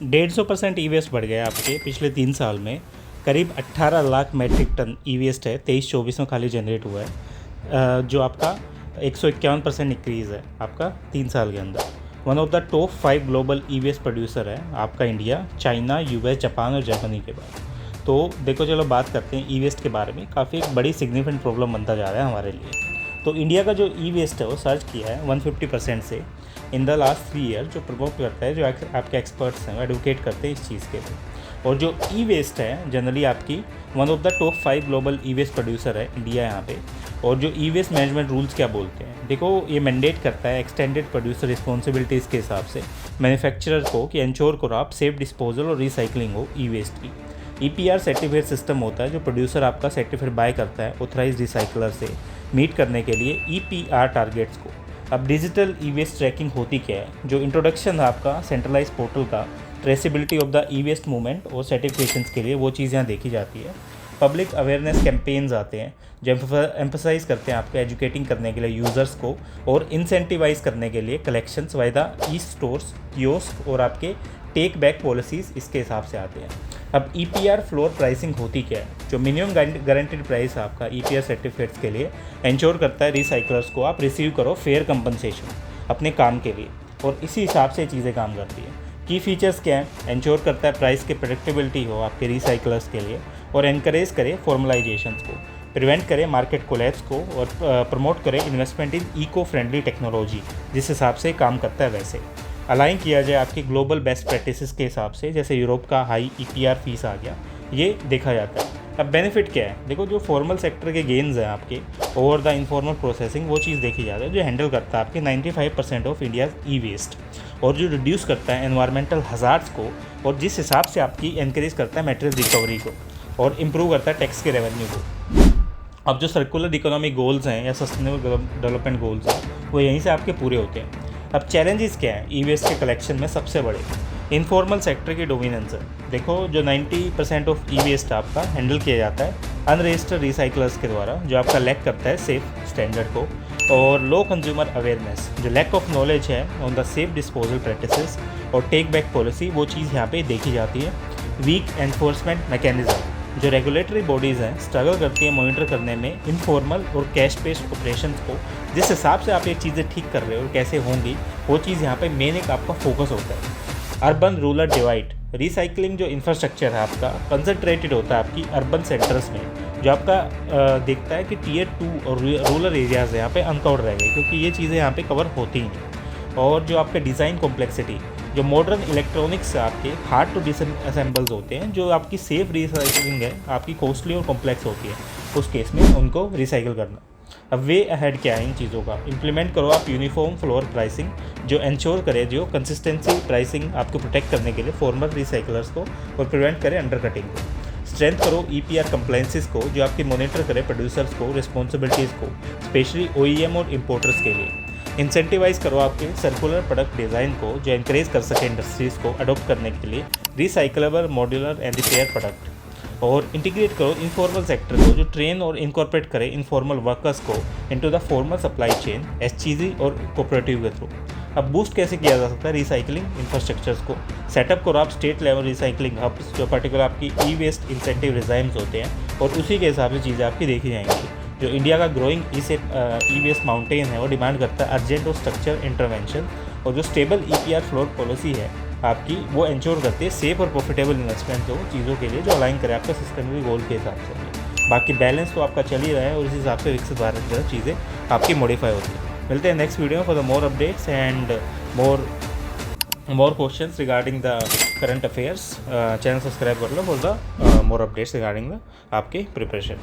150% ई waste बढ़ गया आपके पिछले 3 साल में। करीब 18 लाख मैट्रिक टन ई वेस्ट है 23-24 में खाली जनरेट हुआ है, जो आपका 151% इंक्रीज़ है आपका 3 साल के अंदर। One of the top 5 global e waste producer है आपका इंडिया, चाइना, यूएस, जापान और जर्मनी के बाद। तो देखो चलो बात करते हैं ई वेस्ट के बारे में। काफ़ी एक बड़ी सिग्निफिकेंट प्रॉब्लम बनता जा रहा है हमारे लिए। तो इंडिया का जो ई वेस्ट है वो सर्च किया है 150% से इन द लास्ट 3 ईयर, जो प्रमोट करता है, जो आपके एक्सपर्ट्स हैं वो एडवोकेट करते हैं इस चीज़ के लिए। और जो ई वेस्ट है जनरली आपकी one of the top 5 global e waste producer है इंडिया यहाँ पे। और जो ई वेस्ट मैनेजमेंट रूल्स क्या बोलते हैं, देखो ये मैंडेट करता है एक्सटेंडेड प्रोड्यूसर रिस्पॉन्सिबिलिटीज़ के हिसाब से मैन्युफैक्चरर को कि इंश्योर करो आप सेफ डिस्पोजल और रिसाइकलिंग हो ई वेस्ट की। EPR सर्टिफिकेट सिस्टम होता है जो प्रोड्यूसर आपका सर्टिफिकेट बाय करता है ऑथराइज रिसाइकलर से मीट करने के लिए EPR टारगेट्स को। अब डिजिटल ई वेस्ट ट्रैकिंग होती क्या है, जो इंट्रोडक्शन है आपका सेंट्रलाइज पोर्टल का traceability of the e waste movement और सर्टिफिकेशंस के लिए, वो चीज़ यहाँ देखी जाती है। पब्लिक अवेयरनेस कैंपेन्स आते हैं जो एम्फसाइज करते हैं आपको एजुकेटिंग करने के लिए यूज़र्स को और इंसेंटिवाइज करने के लिए collections by the E stores, kiosk और आपके टेक बैक पॉलिसीज़ इसके हिसाब से आते हैं। अब EPR फ्लोर प्राइसिंग होती क्या है, जो मिनिमम गारंटेड प्राइस आपका EPR सर्टिफिकेट्स के लिए इंश्योर करता है रिसाइकलर्स को आप रिसीव करो फेयर कंपनसेशन अपने काम के लिए, और इसी हिसाब से चीज़ें काम करती है। की फीचर्स क्या है, इंश्योर करता है प्राइस की प्रेडिक्टेबिलिटी हो आपके रिसाइकलर्स के लिए और एनकरेज करे फॉर्मलाइजेशंस को, प्रिवेंट करे मार्केट कोलैप्स को और प्रमोट करे investment in eco friendly technology, जिस हिसाब से काम करता है वैसे अलाइन किया जाए आपकी ग्लोबल बेस्ट प्रैक्टिसेस के हिसाब से। जैसे यूरोप का हाई EPR फीस आ गया, ये देखा जाता है। अब बेनिफिट क्या है, देखो जो फॉर्मल सेक्टर के गेन्स हैं आपके ओवर द इनफॉर्मल प्रोसेसिंग, वो चीज़ देखी जाती है जो हैंडल करता है आपके 95% ऑफ इंडियाज़ ई वेस्ट, और जो रिड्यूस करता है एनवायरमेंटल हज़ार्ड्स को, और जिस हिसाब से आपकी एनकरेज करता है मटेरियल रिकवरी को और इम्प्रूव करता है टैक्स के रेवेन्यू को। अब जो सर्कुलर इकोनॉमिक गोल्स हैं या सस्टेनेबल डेवलपमेंट गोल्स हैं वो यहीं से आपके पूरे होते हैं। अब चैलेंजेस क्या हैं ई वेस्ट के कलेक्शन में, सबसे बड़े इनफॉर्मल सेक्टर की डोमिनेंस है। देखो जो 90% ऑफ ई वेस्ट आपका हैंडल किया जाता है अनरजिस्टर्ड रिसाइकलर्स के द्वारा, जो आपका लैक करता है सेफ स्टैंडर्ड को, और लो कंज्यूमर अवेयरनेस, जो लैक ऑफ नॉलेज है on the safe disposal practices और टेक बैक पॉलिसी, वो चीज़ यहाँ पे देखी जाती है। वीक एनफोर्समेंट मैकेनिज्म, जो रेगुलेटरी बॉडीज़ हैं स्ट्रगल करती है मॉनिटर करने में इनफॉर्मल और कैश बेस्ड ऑपरेशंस को, जिस हिसाब से आप ये चीज़ें ठीक कर रहे हो और कैसे होंगी, वो चीज़ यहाँ पे मेन एक आपका फोकस होता है। अर्बन रूरल डिवाइड, रिसाइकलिंग जो इंफ्रास्ट्रक्चर है आपका कंसंट्रेटेड होता है आपकी अर्बन सेंटर्स में, जो आपका देखता है कि Tier 2 और रूरल एरियाज़ यहाँ पे अनकवर्ड रह गए, क्योंकि ये चीज़ें यहाँ पे कवर होती हैं। और जो आपका डिज़ाइन कॉम्प्लेक्सिटी, जो मॉडर्न इलेक्ट्रॉनिक्स आपके हार्ड टू डिसअसेंबल्स होते हैं, जो आपकी सेफ रिसाइकलिंग है आपकी कॉस्टली और कॉम्प्लेक्स होती है, उस केस में उनको रिसाइकिल करना। अब वे अहेड क्या है इन चीज़ों का, इम्प्लीमेंट करो आप यूनिफॉर्म फ्लोर प्राइसिंग, जो इंश्योर करे जो कंसिस्टेंसी प्राइसिंग आपको प्रोटेक्ट करने के लिए फॉर्मल रिसाइकलर्स को और प्रिवेंट करे अंडरकटिंग को। स्ट्रेंथ करो EPR कंप्लाइंसेस को, जो आपकी मॉनिटर करे प्रोड्यूसर्स को रिस्पॉन्सिबिलिटीज़ को, स्पेशली OEM और इम्पोर्टर्स के लिए। इंसेंटिवाइज करो आपके सर्कुलर प्रोडक्ट डिज़ाइन को, जो इंकरेज कर सके इंडस्ट्रीज़ को अडोप्ट करने के लिए recyclable, modular and repair product. और इंटीग्रेट करो इनफॉर्मल सेक्टर को, जो ट्रेन और इनकॉर्पोरेट करे इनफॉर्मल वर्कर्स को into the formal supply chain SCG और कोऑपरेटिव के थ्रू। अब बूस्ट कैसे किया जा सकता है रिसाइकलिंग इंफ्रास्ट्रक्चर्स को, सेटअप करो आप स्टेट लेवल रिसाइकलिंग हब्स, जो पर्टिकुलर आपकी ई वेस्ट इंसेंटिव रिजाइम्स होते हैं, और उसी के हिसाब से चीज़ें आपकी देखी जाएंगी। जो इंडिया का ग्रोइंग ई वेस्ट माउंटेन है वो डिमांड करता है अर्जेंट और स्ट्रक्चर इंटरवेंशन, और जो स्टेबल EPR फ्लोर पॉलिसी है आपकी वो इंश्योर करती है सेफ और प्रॉफिटेबल इन्वेस्टमेंट हो चीज़ों के लिए, जो अलाइन करे आपका सिस्टमेटिक गोल के हिसाब से। बाकी बैलेंस तो आपका चल ही रहा है और उस हिसाब से विकसित भारत की चीज़ें आपकी मॉडिफाई होती है। मिलते हैं next video for the more updates and more questions regarding the current affairs. Channel subscribe कर लो for the more updates regarding the आपके प्रिपरेशन।